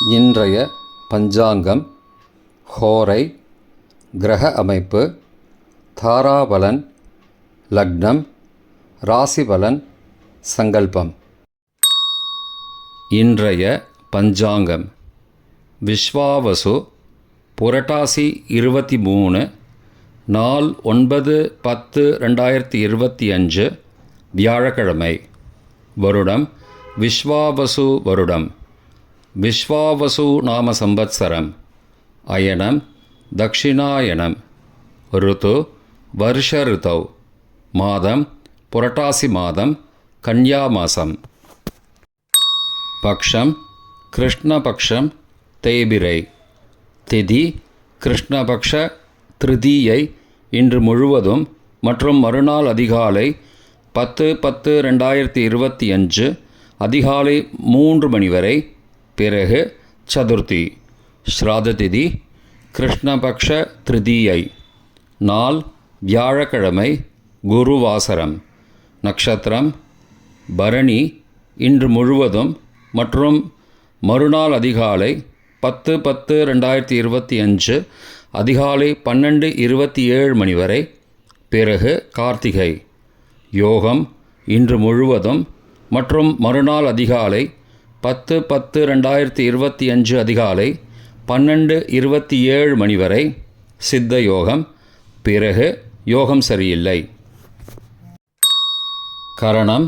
இன்றைய பஞ்சாங்கம், ஹோரை, கிரக அமைப்பு, தாராபலன், லக்னம், ராசிபலன், சங்கல்பம். இன்றைய பஞ்சாங்கம் விஸ்வாவசு, புரட்டாசி 23, நாள் 9/10/2025, வியாழக்கிழமை. வருடம் விஸ்வாவசு வருடம். விஸ்வாவசு நாம சம்பத்சரம். அயனம் தக்ஷிணாயனம். ருத்து வருஷ ருத்தௌ. மாதம் புரட்டாசி மாதம், கன்யா மாசம். பக்ஷம் கிருஷ்ணபக்ஷம், தேய்பிரை. திதி கிருஷ்ணபக்ஷ திருதியை இன்று முழுவதும் மற்றும் மறுநாள் அதிகாலை 10/10/2025 அதிகாலை 3 மணி வரை. பிறகு சதுர்த்தி. ஸ்ராத திதி கிருஷ்ணபக்ஷ திருதியை. நாள் வியாழக்கிழமை, குருவாசரம். நட்சத்திரம் பரணி இன்று முழுவதும் மற்றும் மறுநாள் அதிகாலை 10/10/2025 அதிகாலை 12:27 மணி வரை. பிறகு கார்த்திகை. யோகம் இன்று முழுவதும் மற்றும் மறுநாள் அதிகாலை 10/10/2025 அதிகாலை 12:27 மணி வரை. சித்த யோகம். பிறகு யோகம் சரியில்லை. கரணம்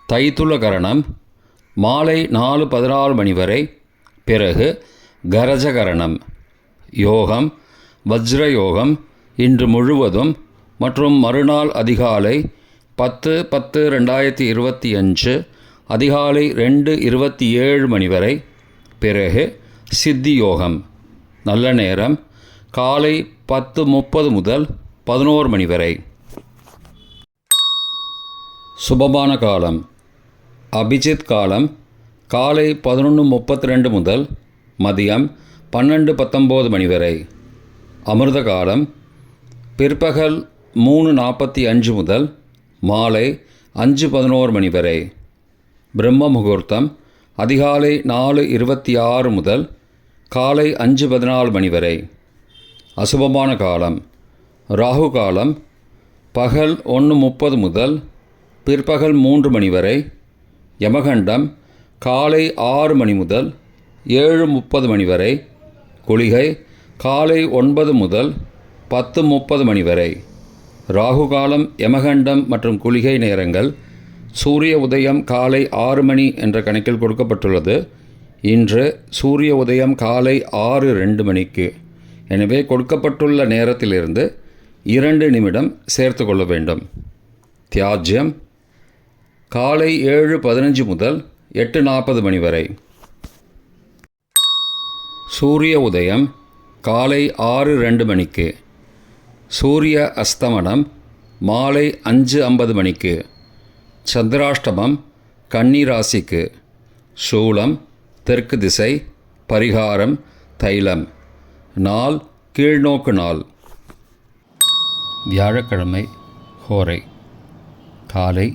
தைத்துல கரணம் மாலை 4:14 மணி வரை. பிறகு கரஜகரணம். யோகம் வஜ்ரயோகம் இன்று முழுவதும் மற்றும் மறுநாள் அதிகாலை 10/10/2025 அதிகாலை 2:27 மணி வரை. பிறகு சித்தி யோகம். நல்ல நேரம் காலை 10:30 முதல் 11 மணி வரை. சுபமான காலம் அபிஜித் காலம் காலை 11:32 முதல் மதியம் 12:19 மணி வரை. அமிர்த காலம் பிற்பகல் 3:45 முதல் மாலை 5:11 மணி வரை. பிரம்ம முகூர்த்தம் அதிகாலை 4:26 முதல் காலை 5:14 மணி வரை. அசுபமான காலம் ராகு காலம் பகல் 1:30 முதல் பிற்பகல் 3 மணி வரை. யமகண்டம் காலை 6 மணி முதல் 7:30 மணி வரை. குளிகை காலை 9 முதல் 10:30 மணி வரை. ராகு காலம், யமகண்டம் மற்றும் குளிகை நேரங்கள் சூரிய உதயம் காலை 6 மணி என்ற கணக்கில் கொடுக்கப்பட்டுள்ளது. இன்று சூரிய உதயம் காலை 6:02 மணிக்கு. எனவே கொடுக்கப்பட்டுள்ள நேரத்திலிருந்து 2 நிமிடம் சேர்த்து கொள்ள வேண்டும். தியாஜ்யம் காலை 7:15 முதல் 8:40 மணி வரை. சூரிய உதயம் காலை 6:02 மணிக்கு. சூரிய அஸ்தமனம் மாலை 5:50 மணிக்கு. சந்திராஷ்டமம் கன்னி ராசிக்கு. சூலம் தெற்கு திசை. பரிகாரம் தைலம். நாள் கீழ்நோக்கு நாள். வியாழக்கிழமை ஹோரை காலை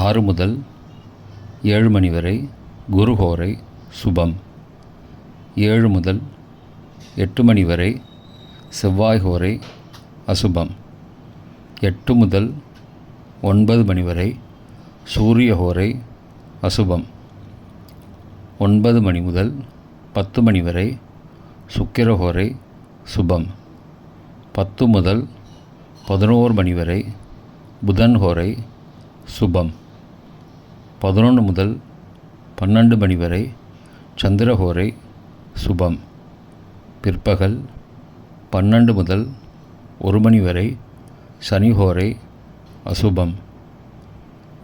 6 முதல் 7 மணி வரை. குரு ஹோரை சுபம். 7 முதல் 8 மணி வரை. செவ்வாய் ஹோரை அசுபம். 8 முதல் 9 மணி வரை. சூரிய ஹோரை அசுபம். 9 மணி முதல் 10 மணி வரை. சுக்கிர ஹோரை சுபம். 10 முதல் 11 மணி வரை. புதன் ஹோரை சுபம். 11 முதல் 12 மணி வரை. சந்திர ஹோரை சுபம். பிற்பகல் 12 முதல் 1 மணி வரை. சனி ஹோரை அசுபம்.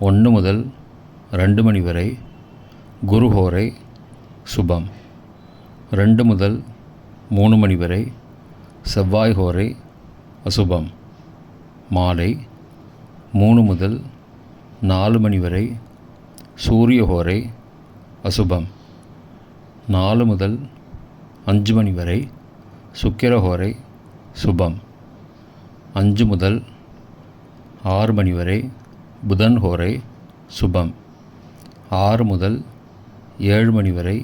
1 முதல் 2 மணி வரை. குரு ஹோரை சுபம். 2 முதல் 3 மணி வரை. செவ்வாய் ஹோரை அசுபம். மாலை 3 முதல் 4 மணி வரை. சூரிய ஹோரை அசுபம். 4 முதல் 5 மணி வரை. சுக்கிர ஹோரை சுபம். 5 முதல் 6 மணி வரை. புதன் ஹோரை சுபம். 6 முதல் 7 மணி வரை.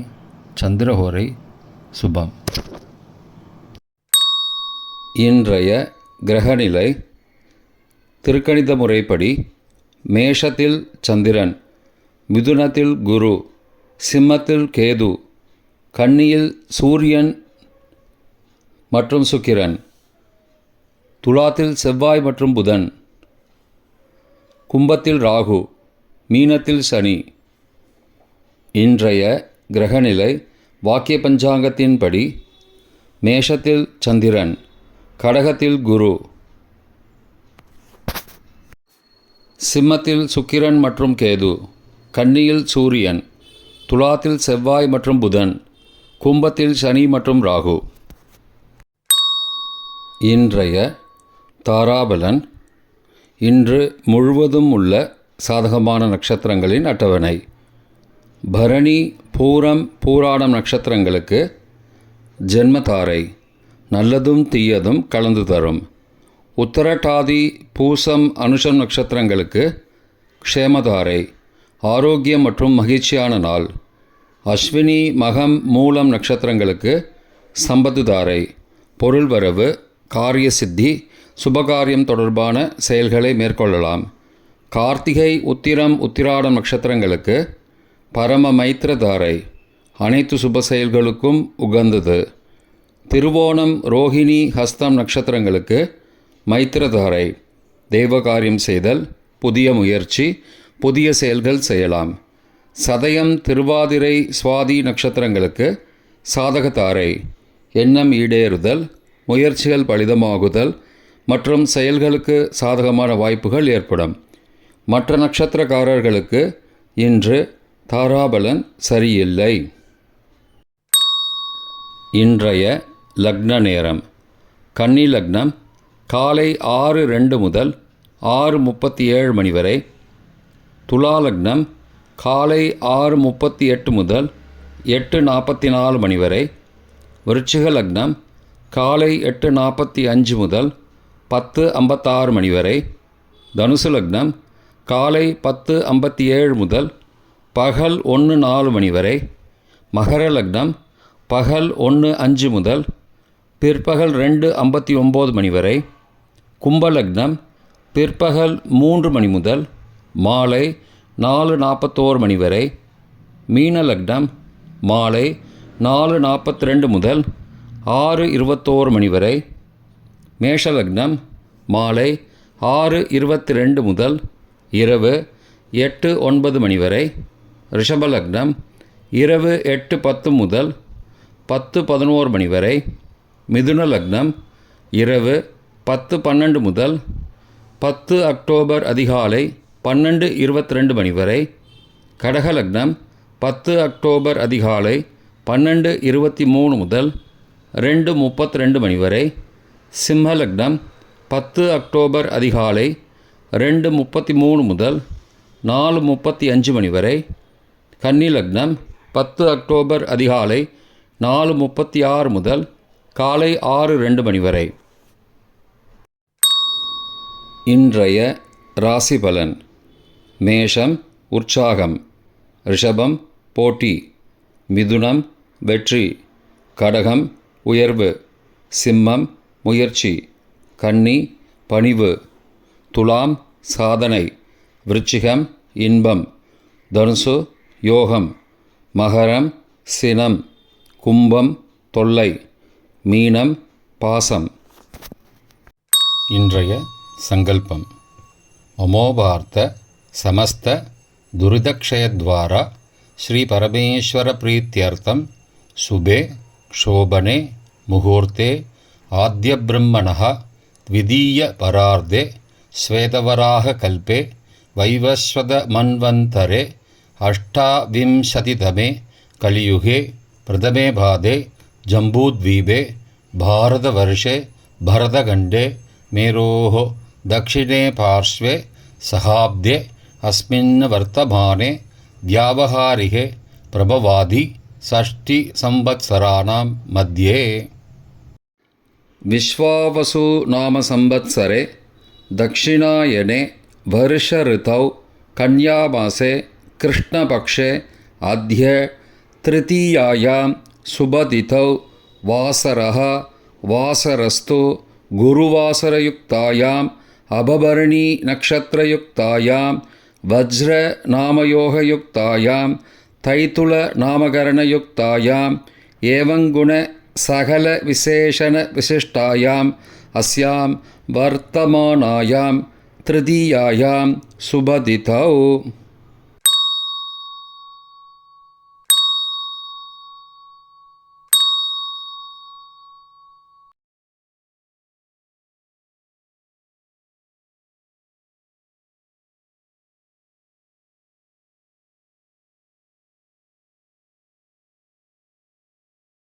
சந்திரஹோரை சுபம். இன்றைய கிரகநிலை திருக்கணித முறைப்படி மேஷத்தில் சந்திரன், மிதுனத்தில் குரு, சிம்மத்தில் கேது, கன்னியில் சூரியன் மற்றும் சுக்கிரன், துலாத்தில் செவ்வாய் மற்றும் புதன், கும்பத்தில் ராகு, மீனத்தில் சனி. இன்றைய கிரகநிலை வாக்கிய பஞ்சாங்கத்தின்படி மேஷத்தில் சந்திரன், கடகத்தில் குரு, சிம்மத்தில் சுக்கிரன் மற்றும் கேது, கன்னியில் சூரியன், துலாத்தில் செவ்வாய் மற்றும் புதன், கும்பத்தில் சனி மற்றும் ராகு. இன்றைய தாராபலன். இன்று முழுவதும் உள்ள சாதகமான நட்சத்திரங்களின் அட்டவணை. பரணி, பூரம், பூராடம் நட்சத்திரங்களுக்கு ஜென்மதாரை, நல்லதும் தீயதும் கலந்து தரும். உத்தரட்டாதி, பூசம், அனுஷம் நட்சத்திரங்களுக்கு க்ஷேமதாரை, ஆரோக்கியம் மற்றும் மகிழ்ச்சியான நாள். அஸ்வினி, மகம், மூலம் நட்சத்திரங்களுக்கு சம்பத்துதாரை, பொருள் வரவு, காரிய சித்தி, சுபகாரியம் தொடர்பான செயல்களை மேற்கொள்ளலாம். கார்த்திகை, உத்திரம், உத்திராடம் நட்சத்திரங்களுக்கு பரம மைத்திரதாரை, அனைத்து சுப செயல்களுக்கும் உகந்தது. திருவோணம், ரோஹிணி, ஹஸ்தம் நட்சத்திரங்களுக்கு மைத்திரதாரை, தெய்வகாரியம் செய்தல், புதிய முயற்சி, புதிய செயல்கள் செய்யலாம். சதயம், திருவாதிரை, சுவாதி நட்சத்திரங்களுக்கு சாதகதாரை, எண்ணம் ஈடேறுதல், முயற்சிகள் பலிதமாகுதல் மற்றும் செயல்களுக்கு சாதகமான வாய்ப்புகள் ஏற்படும். மற்ற நட்சத்திரக்காரர்களுக்கு இன்று தாராபலன் சரியில்லை. இன்றைய லக்ன நேரம். கன்னி லக்னம் காலை 6:02 முதல் 6:37 மணி வரை. துலா லக்னம் காலை 6:38 முதல் 8:44 மணி வரை. விருச்சிக லக்னம் காலை 8:45 முதல் 10:56 மணி வரை. தனுசு லக்னம் காலை 10:57 முதல் பகல் 1:04 மணி வரை. மகர லக்னம் பகல் 1:05 முதல் பிற்பகல் 2:59 மணி வரை. கும்ப லக்னம் பிற்பகல் 3 மணி முதல் மாலை 4:41 மணி வரை. மீன லக்னம் மாலை 4:42 முதல் 6:21 மணி வரை. மேஷ லக்னம் மாலை 6:22 முதல் இரவு 8:09 மணி வரை. ரிஷப லக்னம் இரவு 8:10 முதல் 10:11 மணி வரை. மிதுன லக்னம் இரவு 10:12 முதல் 10 அக்டோபர் அதிகாலை 12:22 மணி வரை. கடக லக்னம் 10 அக்டோபர் அதிகாலை 12:23 முதல் 2:32 மணி வரை. சிம்ம லக்னம் 10 அக்டோபர் அதிகாலை 2:33 முதல் 4:35 மணி வரை. கன்னி லக்னம் 10 அக்டோபர் அதிகாலை 4:36 முதல் காலை 6:02 மணி வரை. இன்றைய ராசி பலன். மேஷம் உற்சாகம், ரிஷபம் போட்டி, மிதுனம் வெற்றி, கடகம் உயர்வு, சிம்மம் முயற்சி, கன்னி பணிவு, துலாம் சாதனை, விருச்சிகம் இன்பம், தனுசு யோகம், மகரம் சினம், கும்பம் தொல்லை, மீனம் பாசம். இன்றைய சங்கல்பம். அமோபார்த்த சமஸ்த துரிதக்ஷயத்வாரா ஸ்ரீ பரமேஸ்வர பிரீத்யர்த்தம் சுபே க்ஷோபனே முகூர்த்தே ஆத்யபிரம்மணः த்விதீய பரார்த்தே ஸ்வேதவராக கல்பே வைவஸ்வத மன்வந்தரே அஷ்டாவிம்சதிதமே கலியுகே பிரதமே பாதே ஜம்பூத்வீபே பாரதவர்ஷே பரதகண்டே மேரோः दक्षिणे पार्श्वे सहाब्दे अस्मिन् वर्तमाने व्यावहारिके प्रभवादि षष्टि संवत्सराणां मध्ये विश्वावसु नाम संवत्सरे दक्षिणायने वर्ष ऋतौ कन्यामासे कृष्णपक्षे अद्य திருத்தீயாயாம் சுபதிதௌ வாசரः வாசரஸ்து குருவாசரயுக்தாயாம் அபபரணி நக்ஷத்ரயுக்தாயாம் வஜ்ர நாமயோகயுக்தாயாம் தைத்துள நாமகரணயுக்தாயாம் ஏவங்குண சகல விசேஷண விசிஷ்டாயாம் அஸ்யாம் வர்த்தமானாயாம் திருதீயாயாம் சுபதிதௌ.